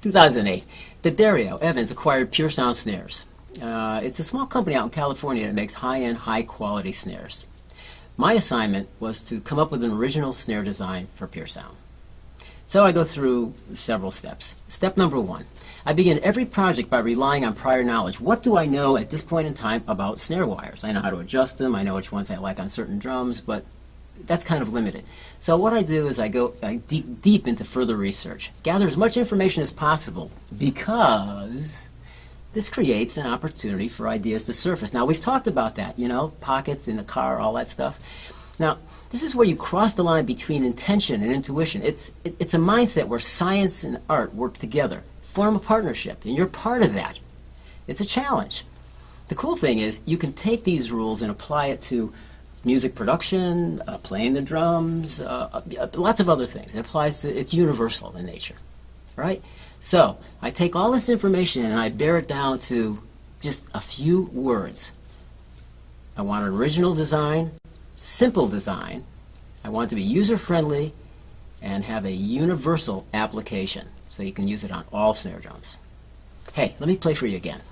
2008, Dario Evans acquired Puresound snares. It's a small company out in California that makes high-end, high-quality snares. My assignment was to come up with an original snare design for Puresound. So I go through several steps. Step number one, I begin every project by relying on prior knowledge. What do I know at this point in time about snare wires? I know how to adjust them, I know which ones I like on certain drums, but that's kind of limited. So what I do is I go deep into further research, gather as much information as possible, because this creates an opportunity for ideas to surface. Now, we've talked about that, you know, pockets in the car, all that stuff. Now, this is where you cross the line between intention and intuition. It's a mindset where science and art work together, form a partnership, and you're part of that. It's a challenge. The cool thing is you can take these rules and apply it to music production, playing the drums, lots of other things. It applies to, it's universal in nature, right? So I take all this information and I bear it down to just a few words. I want an original design, simple design. I want it to be user-friendly and have a universal application so you can use it on all snare drums. Hey, let me play for you again.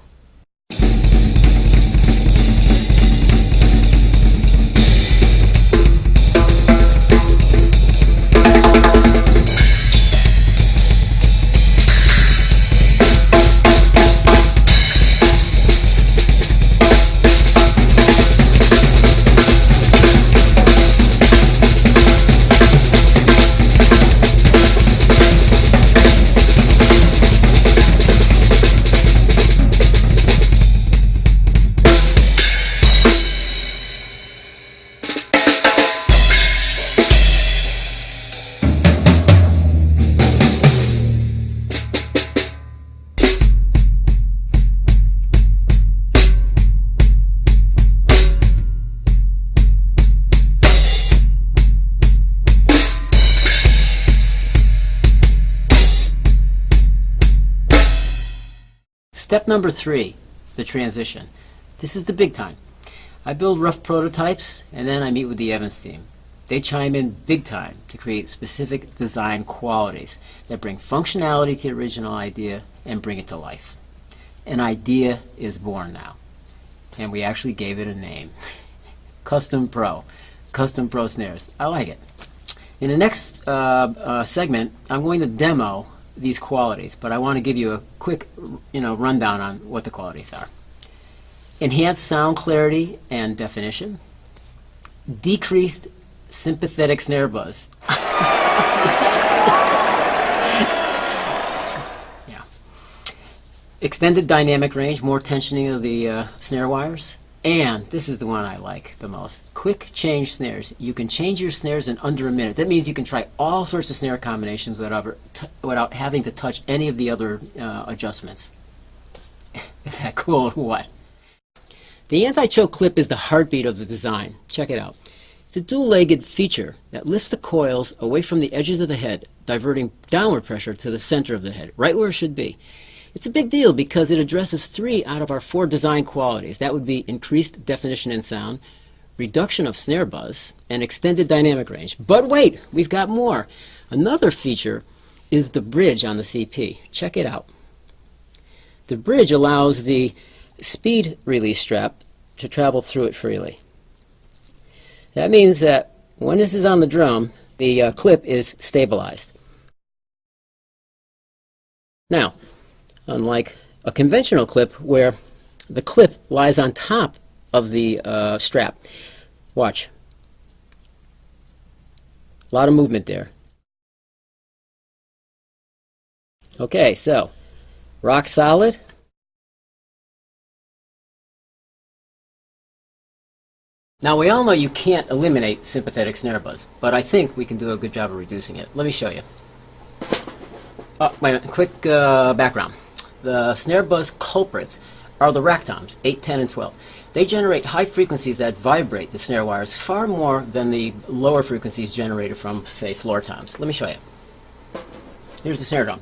Step number 3, the transition. This is the big time. I build rough prototypes and then I meet with the Evans team. They chime in big time to create specific design qualities that bring functionality to the original idea and bring it to life. An idea is born now. And we actually gave it a name. Custom Pro snares. I like it. In the next segment, I'm going to demo these qualities, but I want to give you a quick, rundown on what the qualities are. Enhanced sound clarity and definition. Decreased sympathetic snare buzz. Yeah. Extended dynamic range, more tensioning of the snare wires. And this is the one I like the most. Quick change snares. You can change your snares in under a minute. That means you can try all sorts of snare combinations without having to touch any of the other adjustments. Is that cool or what? The anti-choke clip is the heartbeat of the design. Check it out. It's a dual-legged feature that lifts the coils away from the edges of the head, diverting downward pressure to the center of the head, right where it should be. It's a big deal because it addresses 3 out of our 4 design qualities. That would be increased definition in sound, reduction of snare buzz, and extended dynamic range. But wait, we've got more. Another feature is the bridge on the CP. Check it out. The bridge allows the speed release strap to travel through it freely. That means that when this is on the drum, the clip is stabilized. Now, unlike a conventional clip where the clip lies on top of the strap. Watch. A lot of movement there. Okay, so rock solid. Now we all know you can't eliminate sympathetic snare buzz, but I think we can do a good job of reducing it. Let me show you. Oh, wait a minute, quick background. The snare buzz culprits are the rack toms, 8, 10, and 12. They generate high frequencies that vibrate the snare wires far more than the lower frequencies generated from, say, floor toms. Let me show you. Here's the snare drum.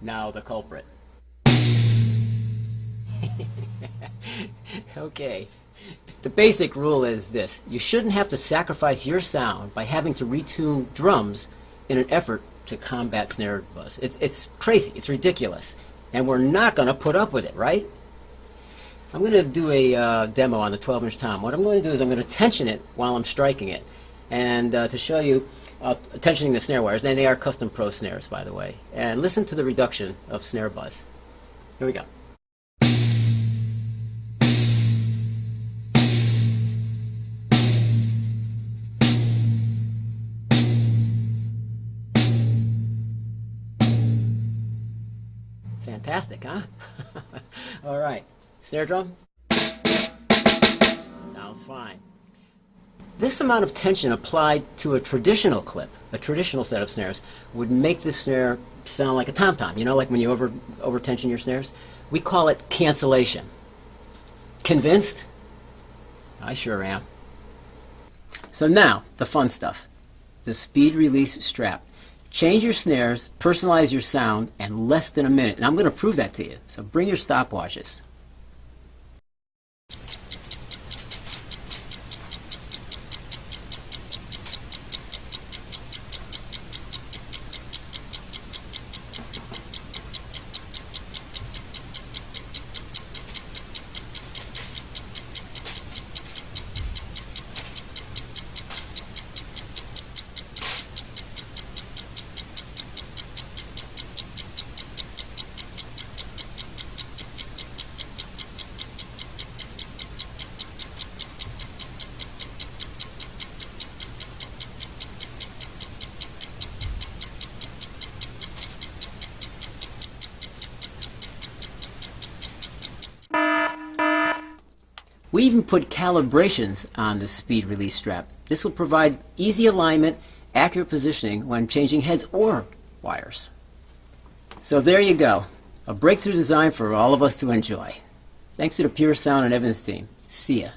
Now the culprit. Okay. The basic rule is this: you shouldn't have to sacrifice your sound by having to retune drums in an effort to combat snare buzz. It's crazy, it's ridiculous, and we're not going to put up with it, right? I'm going to do a demo on the 12-inch tom. What I'm going to do is I'm going to tension it while I'm striking it, and to show you tensioning the snare wires, and they are custom pro snares, by the way, and listen to the reduction of snare buzz. Here we go. Fantastic, huh? All right, snare drum. Sounds fine. This amount of tension applied to a traditional clip, a traditional set of snares, would make this snare sound like a tom-tom. You know, like when you over-tension your snares? We call it cancellation. Convinced? I sure am. So now, the fun stuff. The speed release strap. Change your snares, personalize your sound in less than a minute. And I'm going to prove that to you. So bring your stopwatches. We even put calibrations on the speed release strap. This will provide easy alignment, accurate positioning when changing heads or wires. So there you go, a breakthrough design for all of us to enjoy. Thanks to the Puresound and Evans team. See ya.